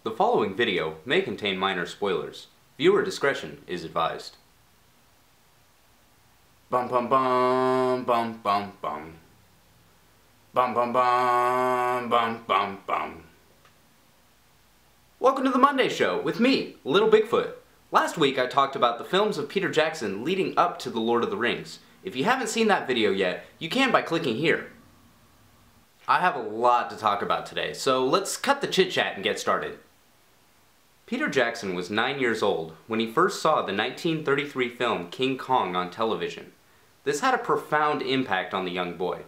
The following video may contain minor spoilers. Viewer discretion is advised. Bum bum bum bum bum bum. Bum bum bum bum bum bum. Welcome to the Monday Show with me, Little Bigfoot. Last week I talked about the films of Peter Jackson leading up to The Lord of the Rings. If you haven't seen that video yet, you can by clicking here. I have a lot to talk about today, so let's cut the chit-chat and get started. Peter Jackson was 9 years old when he first saw the 1933 film King Kong on television. This had a profound impact on the young boy.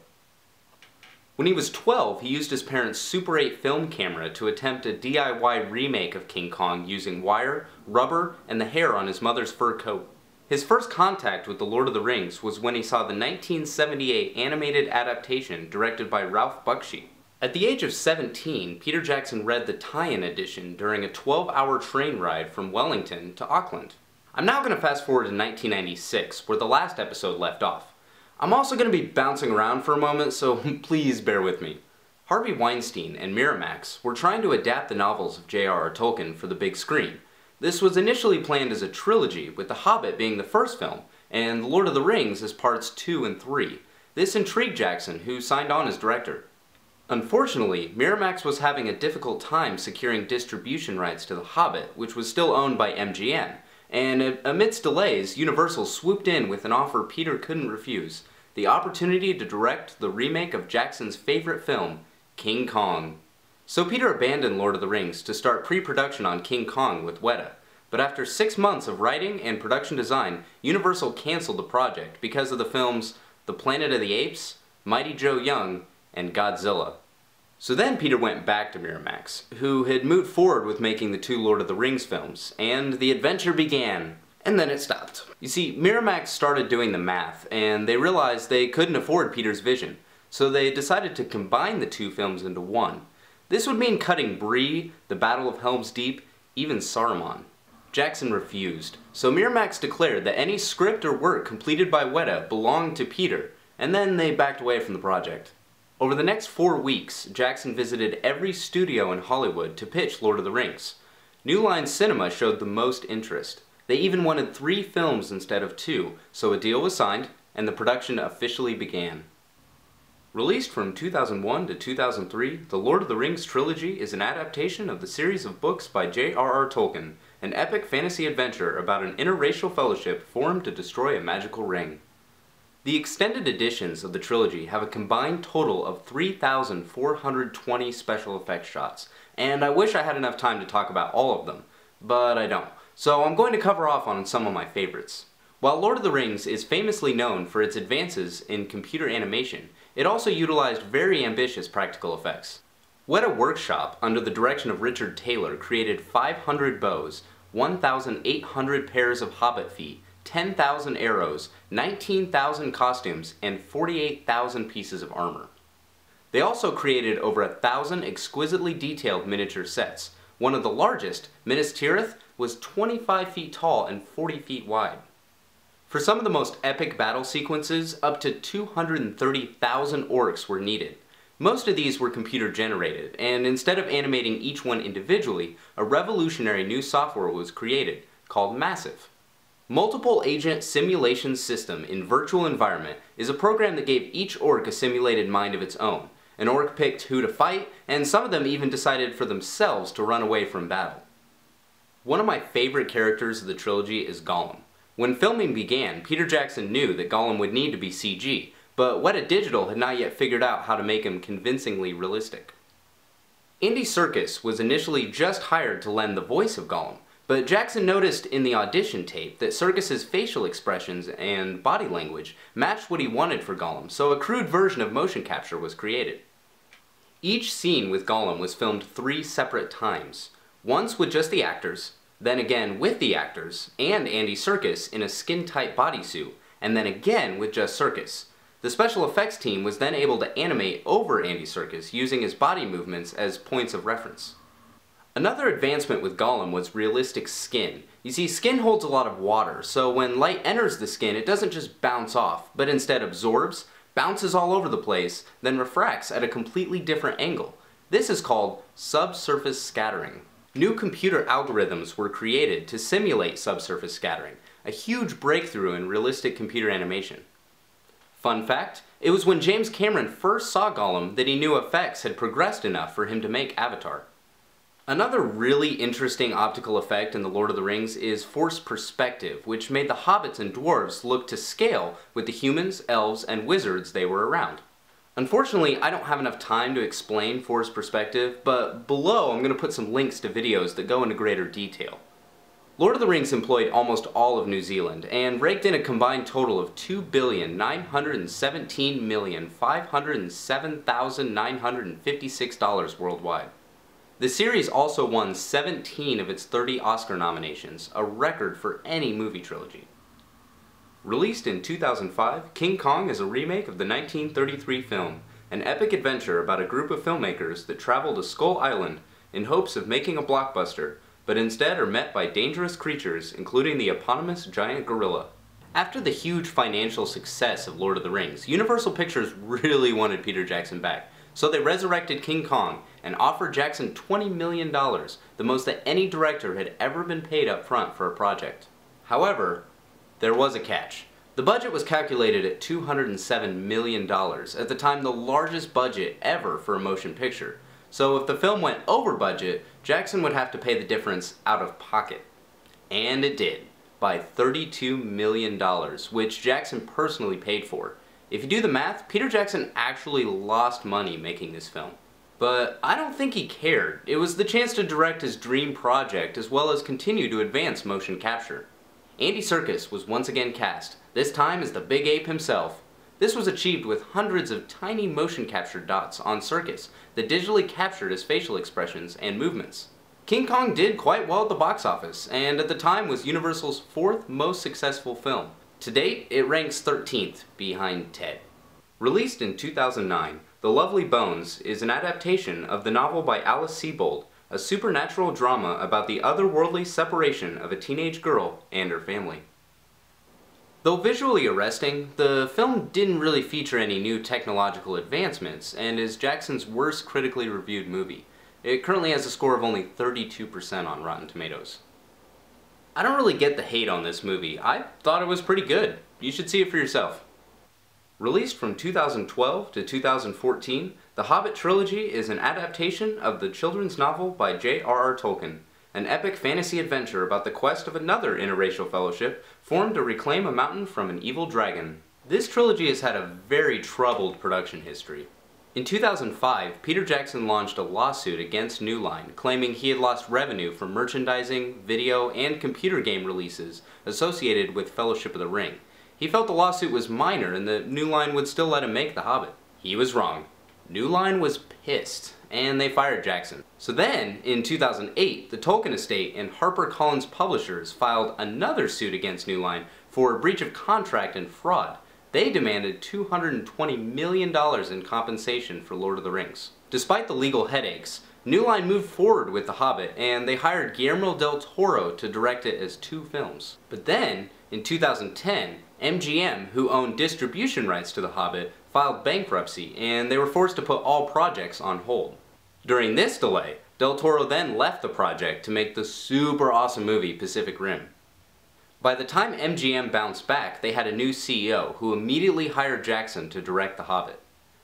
When he was 12, he used his parents' Super 8 film camera to attempt a DIY remake of King Kong using wire, rubber, and the hair on his mother's fur coat. His first contact with The Lord of the Rings was when he saw the 1978 animated adaptation directed by Ralph Bakshi. At the age of 17, Peter Jackson read the tie-in edition during a 12-hour train ride from Wellington to Auckland. I'm now going to fast forward to 1996, where the last episode left off. I'm also going to be bouncing around for a moment, so please bear with me. Harvey Weinstein and Miramax were trying to adapt the novels of J.R.R. Tolkien for the big screen. This was initially planned as a trilogy, with The Hobbit being the first film, and The Lord of the Rings as parts 2 and 3. This intrigued Jackson, who signed on as director. Unfortunately, Miramax was having a difficult time securing distribution rights to The Hobbit, which was still owned by MGM, and amidst delays, Universal swooped in with an offer Peter couldn't refuse: the opportunity to direct the remake of Jackson's favorite film, King Kong. So Peter abandoned Lord of the Rings to start pre-production on King Kong with Weta, but after 6 months of writing and production design, Universal canceled the project because of the films The Planet of the Apes, Mighty Joe Young, and Godzilla. So then Peter went back to Miramax, who had moved forward with making the 2 Lord of the Rings films, and the adventure began. And then it stopped. You see, Miramax started doing the math, and they realized they couldn't afford Peter's vision, so they decided to combine the 2 films into one. This would mean cutting Bree, the Battle of Helm's Deep, even Saruman. Jackson refused, so Miramax declared that any script or work completed by Weta belonged to Peter, and then they backed away from the project. Over the next 4 weeks, Jackson visited every studio in Hollywood to pitch Lord of the Rings. New Line Cinema showed the most interest. They even wanted 3 films instead of 2, so a deal was signed, and the production officially began. Released from 2001 to 2003, the Lord of the Rings trilogy is an adaptation of the series of books by J.R.R. Tolkien, an epic fantasy adventure about an interracial fellowship formed to destroy a magical ring. The extended editions of the trilogy have a combined total of 3,420 special effects shots, and I wish I had enough time to talk about all of them, but I don't, so I'm going to cover off on some of my favorites. While Lord of the Rings is famously known for its advances in computer animation, it also utilized very ambitious practical effects. Weta Workshop, under the direction of Richard Taylor, created 500 bows, 1,800 pairs of hobbit feet, 10,000 arrows, 19,000 costumes, and 48,000 pieces of armor. They also created over 1,000 exquisitely detailed miniature sets. One of the largest, Minas Tirith, was 25 feet tall and 40 feet wide. For some of the most epic battle sequences, up to 230,000 orcs were needed. Most of these were computer generated, and instead of animating each one individually, a revolutionary new software was created, called Massive. Multiple Agent Simulation System in Virtual Environment is a program that gave each orc a simulated mind of its own. An orc picked who to fight, and some of them even decided for themselves to run away from battle. One of my favorite characters of the trilogy is Gollum. When filming began, Peter Jackson knew that Gollum would need to be CG, but Weta Digital had not yet figured out how to make him convincingly realistic. Andy Serkis was initially just hired to lend the voice of Gollum, but Jackson noticed in the audition tape that Serkis's facial expressions and body language matched what he wanted for Gollum, so a crude version of motion capture was created. Each scene with Gollum was filmed 3 separate times, once with just the actors, then again with the actors and Andy Serkis in a skin-tight bodysuit, and then again with just Serkis. The special effects team was then able to animate over Andy Serkis using his body movements as points of reference. Another advancement with Gollum was realistic skin. You see, skin holds a lot of water, so when light enters the skin, it doesn't just bounce off, but instead absorbs, bounces all over the place, then refracts at a completely different angle. This is called subsurface scattering. New computer algorithms were created to simulate subsurface scattering, a huge breakthrough in realistic computer animation. Fun fact, it was when James Cameron first saw Gollum that he knew effects had progressed enough for him to make Avatar. Another really interesting optical effect in The Lord of the Rings is forced perspective, which made the hobbits and dwarves look to scale with the humans, elves, and wizards they were around. Unfortunately, I don't have enough time to explain forced perspective, but below I'm going to put some links to videos that go into greater detail. Lord of the Rings employed almost all of New Zealand, and raked in a combined total of $2,917,507,956 worldwide. The series also won 17 of its 30 Oscar nominations, a record for any movie trilogy. Released in 2005, King Kong is a remake of the 1933 film, an epic adventure about a group of filmmakers that travel to Skull Island in hopes of making a blockbuster, but instead are met by dangerous creatures, including the eponymous giant gorilla. After the huge financial success of Lord of the Rings, Universal Pictures really wanted Peter Jackson back, so they resurrected King Kong and offered Jackson $20 million, the most that any director had ever been paid up front for a project. However, there was a catch. The budget was calculated at $207 million, at the time the largest budget ever for a motion picture. So if the film went over budget, Jackson would have to pay the difference out of pocket. And it did, by $32 million, which Jackson personally paid for. If you do the math, Peter Jackson actually lost money making this film. But I don't think he cared. It was the chance to direct his dream project as well as continue to advance motion capture. Andy Serkis was once again cast, this time as the Big Ape himself. This was achieved with hundreds of tiny motion capture dots on Serkis that digitally captured his facial expressions and movements. King Kong did quite well at the box office, and at the time was Universal's 4th most successful film. To date, it ranks 13th, behind Ted. Released in 2009, The Lovely Bones is an adaptation of the novel by Alice Sebold, a supernatural drama about the otherworldly separation of a teenage girl and her family. Though visually arresting, the film didn't really feature any new technological advancements and is Jackson's worst critically reviewed movie. It currently has a score of only 32% on Rotten Tomatoes. I don't really get the hate on this movie. I thought it was pretty good. You should see it for yourself. Released from 2012 to 2014, The Hobbit trilogy is an adaptation of the children's novel by J.R.R. Tolkien, an epic fantasy adventure about the quest of another interracial fellowship formed to reclaim a mountain from an evil dragon. This trilogy has had a very troubled production history. In 2005, Peter Jackson launched a lawsuit against New Line, claiming he had lost revenue from merchandising, video, and computer game releases associated with Fellowship of the Ring. He felt the lawsuit was minor and that New Line would still let him make The Hobbit. He was wrong. New Line was pissed, and they fired Jackson. So then, in 2008, the Tolkien estate and HarperCollins publishers filed another suit against New Line for breach of contract and fraud. They demanded $220 million in compensation for Lord of the Rings. Despite the legal headaches, New Line moved forward with The Hobbit, and they hired Guillermo del Toro to direct it as 2 films. But then, in 2010, MGM, who owned distribution rights to The Hobbit, filed bankruptcy, and they were forced to put all projects on hold. During this delay, Del Toro then left the project to make the super awesome movie Pacific Rim. By the time MGM bounced back, they had a new CEO who immediately hired Jackson to direct The Hobbit.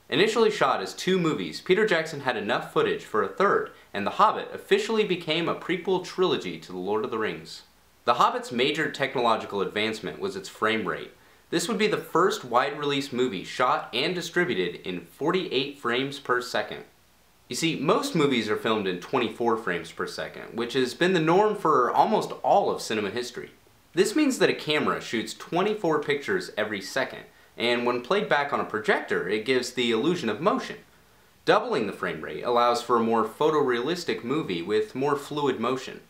Initially shot as 2 movies, Peter Jackson had enough footage for a third, and The Hobbit officially became a prequel trilogy to The Lord of the Rings. The Hobbit's major technological advancement was its frame rate. This would be the first wide-release movie shot and distributed in 48 frames per second. You see, most movies are filmed in 24 frames per second, which has been the norm for almost all of cinema history. This means that a camera shoots 24 pictures every second, and when played back on a projector, it gives the illusion of motion. Doubling the frame rate allows for a more photorealistic movie with more fluid motion.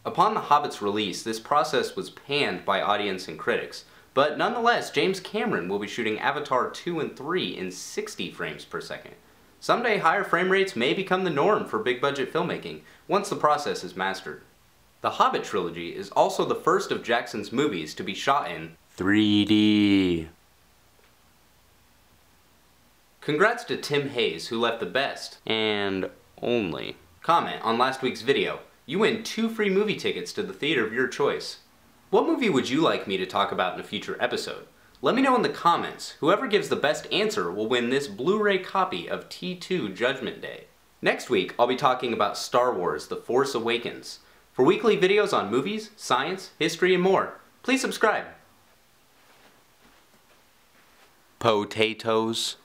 Upon The Hobbit's release, this process was panned by audience and critics, but nonetheless, James Cameron will be shooting Avatar 2 and 3 in 60 frames per second. Someday, higher frame rates may become the norm for big-budget filmmaking, once the process is mastered. The Hobbit trilogy is also the first of Jackson's movies to be shot in 3D. Congrats to Tim Hayes, who left the best, and only, comment on last week's video. you win 2 free movie tickets to the theater of your choice. What movie would you like me to talk about in a future episode? Let me know in the comments. Whoever gives the best answer will win this Blu-ray copy of T2 Judgment Day. Next week, I'll be talking about Star Wars: The Force Awakens. For weekly videos on movies, science, history, and more, please subscribe. Potatoes.